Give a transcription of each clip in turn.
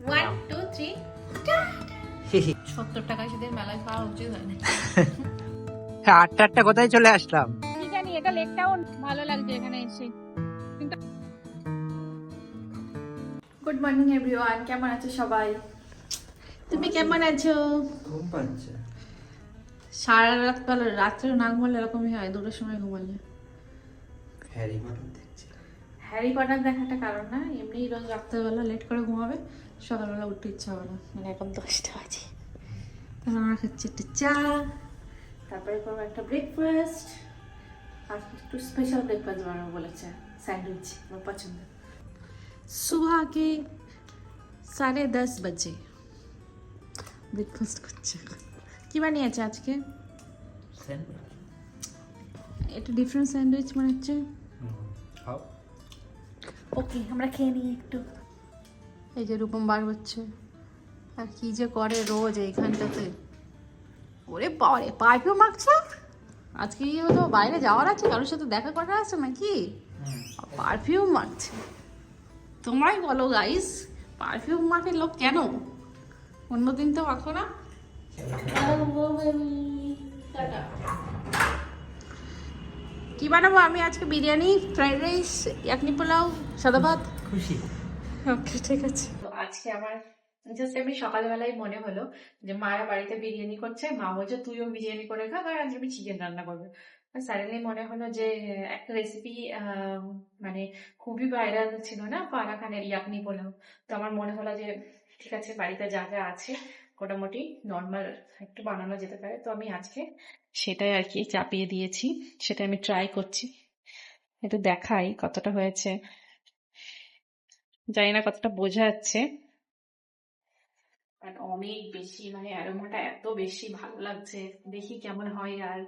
1 2 3 70 টাকা সেদিন মেলায় খাওয়া উচিত হয়নি। আটটা কোথায় চলে আসলাম। কি জানি এটা লেকটাও ভালো লাগছে এখানে এসে। গুড মর্নিং এভরিওয়ান, কেমন আছো সবাই? তুমি কেমন আছো? ঘুম পাচ্ছে। সারা রাত বেলা রাত্রে না ঘুমালে এরকমই হয়, দুটোর সময় ঘুমালে। হ্যারি পটার দেখছি। হ্যারি পটার দেখাটা কারণ না, এমনি রোজ রাত্রেবেলা লেট করে ঘুমাবে, সকালবেলা উঠতে ইচ্ছা হবে না। মানে এখন 10টা বাজে, তারপর আমরা খাচ্ছি একটা চা, তারপরে করবো একটা ব্রেকফাস্ট। আর একটু স্পেশাল ব্রেকফাস্ট বানাবো বলেছে, স্যান্ডউইচ আমার পছন্দ। सुबह के 10:30 बजे ব্রেকফাস্ট করছে। কি বানিয়েছে আজকে? এটা ডিফারেন্ট স্যান্ডউইচ বানাচ্ছে। ওকে, আমরা খেয়ে নিই একটু। এই যে রূপম বার হচ্ছে, আর কি যে করে রোজ এইখানটাতে। ওরে বাবারে, পারফিউম মাখছে আজকে। কি হলো, বাইরে যাওয়ার আছে, কারোর সাথে দেখা করার আছে নাকি? পারফিউম মাখছে। তোমরাই বলো গাইস, পারফিউম মাখে লোক কেন? অন্যদিন তো মাখো না। কি বানাবো আমি আজকে? বিরিয়ানি, ফ্রাইড রাইস, ইয়াকনি পোলাও, সাদা ভাত। খুশি? ওকে, ঠিক আছে। তো আজকে আমার জাস্ট এমনি সকালবেলায় মনে হলো যে মায়ের বাড়িতে বিরিয়ানি করছে, মা বলছে তুইও বিরিয়ানি করে খা, আর আজ আমি চিকেন রান্না করবো। সাডেনলি মনে হলো যে একটা রেসিপি মানে খুবই ভাইরাল ছিল না, ফারাহ খানের ইয়াকনি পোলাও। তো আমার মনে হলো যে ঠিক আছে, বাড়িতে যা যা আছে মোটামুটি নর্মাল একটু বানানো যেতে পারে। তো আমি আজকে সেটাই আর কি চাপিয়ে দিয়েছি, সেটা আমি ট্রাই করছি। একটু দেখাই কতটা হয়েছে, জানি না কতটা বোঝা যাচ্ছে। আর অনেক বেশি, মানে অ্যারোমাটা এত বেশি ভালো লাগছে, দেখি কেমন হয়। আর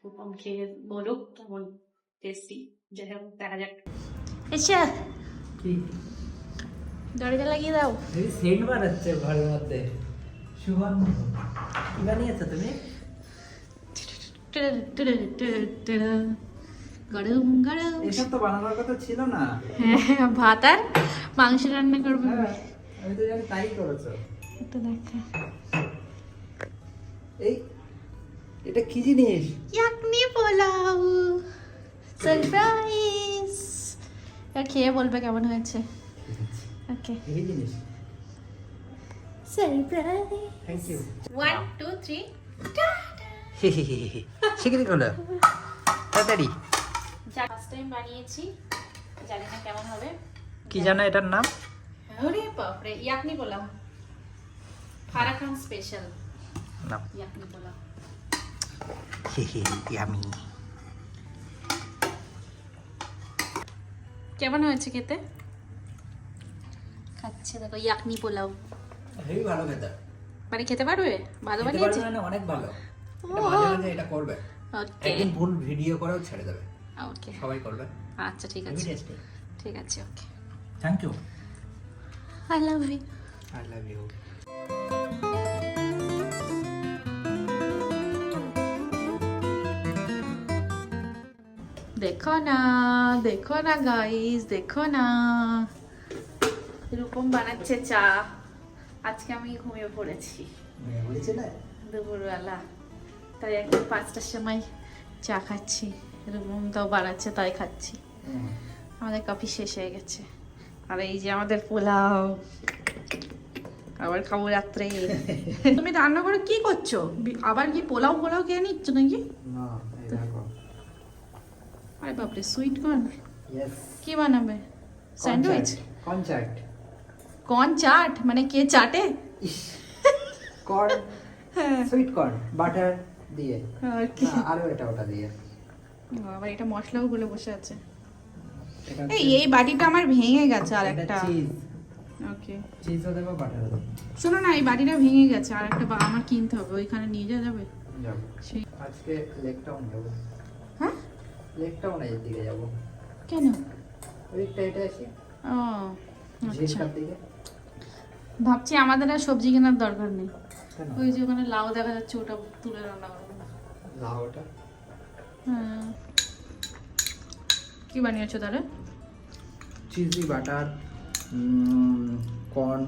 রূপম খেয়ে বলুক কেমন টেস্টি। যাই হোক, দেখা যাক। এসা কি দরজা লাগিয়ে দাও। এই সেন্ট বানাচ্ছে ঘরের মধ্যে। সুগন্ধ। কি বানিয়েছো তুমি? গরম গরম। এসব তো বানানোর কথা ছিল না। হ্যাঁ, ভাত আর মাংস রান্না করবো। হ্যাঁ, আমি তো জানি তাই করেছো। একটু দেখা। এই এটা কি জিনিস? ইয়াকনি পোলাও সারপ্রাইজ। আর খেয়ে বলবে কেমন হয়েছে। ওকে, এই জিনিস। সারপ্রাইজ। Thank you. 1 2 3 শিগগিরই করো তাড়াতাড়ি। যা ফার্স্ট টাইম বানিয়েছি, জানি না কেমন হবে। কি জানো এটার নাম? আরে বাপ রে, ইয়াকনি পোলাও, ফারাহ খান স্পেশাল নাম ইয়াকনি পোলাও। ইয়ামি। কেমন হয়েছে খেতে? খাচ্ছে দেখো ইয়াকনি পোলাও। হেভি ভালো খেতে। মানে খেতে পারবে? ভালো খেতে বানিয়েছে। পারবে না, অনেক ভালো। এটা ও। মাঝে মাঝে এটা করবে। ওকে একদিন ফুল ভিডিও করেও ছেড়ে দেবে, ওকে, সবাই করবে। আচ্ছা ঠিক হেভি আছে, টেস্টি। ঠিক আছে। Okay, thank you. I love you. I love you. দেখো না, দেখো না গাইস, দেখো না, রূপম বানাচ্ছে চা। আজকে আমি ঘুমিয়ে পড়েছি দুপুরবেলা, তাই একদম 5টার সময় চা খাচ্ছি। রূপম তাও বানাচ্ছে, তাই খাচ্ছি। আমাদের কফি শেষ হয়ে গেছে, আর এই যে আমাদের পোলাও, আবার খাবো রাত্রে। তুমি রান্না করে কি করছো? আবার কি পোলাও পোলাও খেয়ে নিচ্ছ নাকি? না, এই দেখো। আরে বাপরে, সুইট কর্ন ইয়েস। কি বানাবে? স্যান্ডউইচ? কনচার্ট। কর্ন চাট মানে কে চাটে? কর্ন, সুইট কর্ন বাটার দিয়ে। আর কি? আরো এটা ওটা দিয়ে। আবার এটা মশলাও গুলো বসে আছে। এটা এই বাটিটা আমার ভেঙে গেছে, আর এটা একটা। চিজ। ওকে, চিজও দেবো, বাটারও দেবো। শোনো না, এই বাটিটা ভেঙে গেছে, আর একটা আমার কিনতে হবে। ওইখানে নিয়ে যাওয়া যাবে? যাবো সেই- আজকে লেক টাউন যাবো। হ্যাঁ, লেক টাউনের দিকে যাবো। কেন? ওইটা এটা আসি ও আচ্ছা, ঝিলকার দিকে। ভাবছি আমাদের আর সবজি কেনার দরকার নেই। কেন? ওই যে ওখানে লাউ দেখা যাচ্ছে, ওটা তুলে রান্না করবো। লাউটা হ্যাঁ, কি বানিয়েছো তাহলে? চিজি বাটার, কর্ন,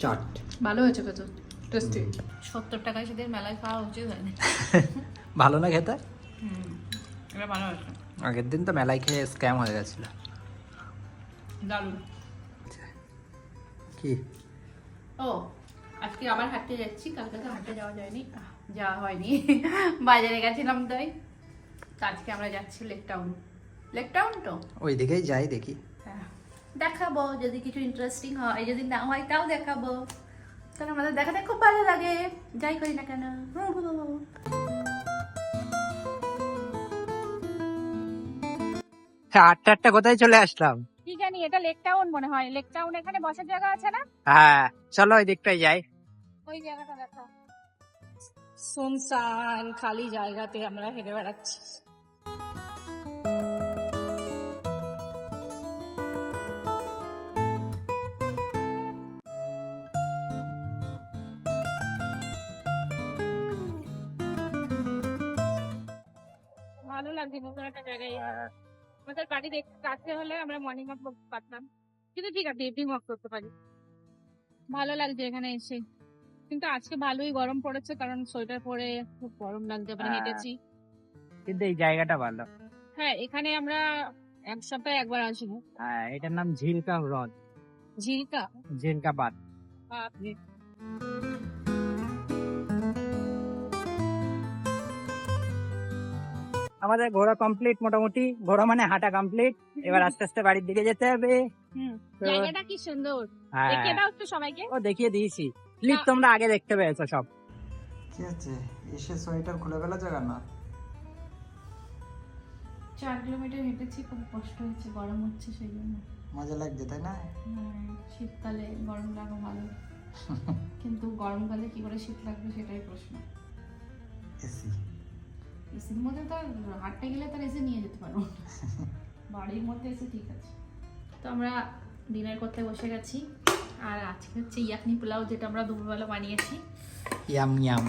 চাট ভালো হয়েছে কত টেস্টি 70 টাকায় সেদিন মেলায় খাওয়া উচিত হয়নি ভালো না খেতে? এটা ভালো হয়েছে আগের দিন তো মেলায় খেয়ে স্ক্যাম হয়ে গেছিল। দারুণ। কি ও আজকে আবার হাঁটতে যাচ্ছি, কালকে তো হাঁটতে যাওয়া হয়নি বাজারে গেছিলাম তাই। তো আজকে আমরা যাচ্ছি লেক টাউন তো ওই দিকেই যাই দেখি। হ্যাঁ, দেখাবো যদি কিছু ইন্টারেস্টিং হয়, যদি না হয় তাও দেখাবো, কারণ আমাদের দেখাতে খুব ভালো লাগে যাই করি না কেন। আটটা কোথায় চলে আসলাম? কি জানি, এটা লেক টাউন মনে হয়। লেক টাউন এখানে বসার জায়গা আছে না? হ্যাঁ চলো ওই দিকটাই যাই। ওই জায়গাটা দেখো, সুনসান খালি জায়গাতে আমরা হেঁটে বেড়াচ্ছি। ভালো লাগছে নতুন একটা জায়গায়। আমাদের বাড়ি কাছে হলে আমরা মর্নিং ওয়াক করতে পারতাম, কিন্তু ঠিক আছে ইভিনিং ওয়াক করতে পারি। ভালো লাগছে এখানে এসে, কিন্তু আজকে ভালোই গরম পড়েছে, কারণ সোয়েটার পরে খুব গরম লাগছে, আমরা হেঁটেছি। কিন্তু এই জায়গাটা ভালো। হ্যাঁ, এখানে আমরা এক সপ্তাহে একবার আসবো। হ্যাঁ এটার নাম ঝিলকা হ্রদ, ঝিলকা বাঁধ। বাপরে। আমাদের ঘোরা কমপ্লিট, মোটামুটি ঘোরা মানে হাঁটা কমপ্লিট। এবার আস্তে আস্তে বাড়ির দিকে যেতে হবে। তো- জায়গাটা কি সুন্দর, হ্যাঁ, দেখিয়ে দাও একটু সবাইকে। ও দেখিয়ে দিয়েছি, ক্লিপ না। তোমরা আগে দেখতে পেয়েছো সব। কি আছে এসে সোয়েটার খুলে ফেলা যাবে না? 4 কিলোমিটার হেঁটেছি, খুব কষ্ট হচ্ছে, গরম হচ্ছে সেই জন্য। মজা লাগছে তাই না? শীতকালে গরম লাগা ভালো, কিন্তু গরমকালে কি করে শীত লাগবে সেটাই প্রশ্ন। এসি এসির মধ্যে তো আর হাঁটতে গেলে তার এসি নিয়ে যেতে পারবো না। বাড়ির মধ্যে এসে ঠিক আছে। তো আমরা ডিনার করতে বসে গেছি, আর আজকে হচ্ছে ইয়াকনি পোলাও, যেটা আমরা দুপুরবেলা বানিয়েছি। Yam yam.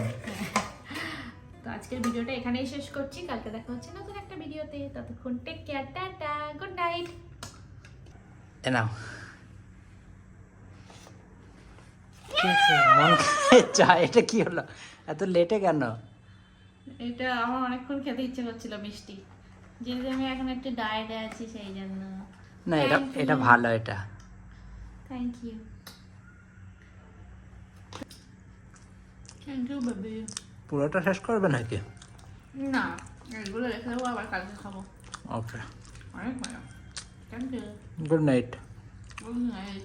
তো আজকের ভিডিওটা এখানেই শেষ করছি, কালকে দেখা হচ্ছে নতুন একটা ভিডিওতে। ততক্ষণ take care, tata, good night. এ নাও। মন চা, এটা কি হলো এত লেটে কেন? এটা আমার অনেকক্ষণ খেতে ইচ্ছে করছিল মিষ্টি, যেহেতু আমি এখন একটু ডায়েটে আছি সেই জন্য। না এটা এটা ভালো, এটা থ্যাংক ইউ বেবি। পুরোটা শেষ করবে নাকি? না, এগুলো রেখে দেবো, আবার কালকে খাবো। ওকে, অনেক ভালো, thank you, good night. Good night.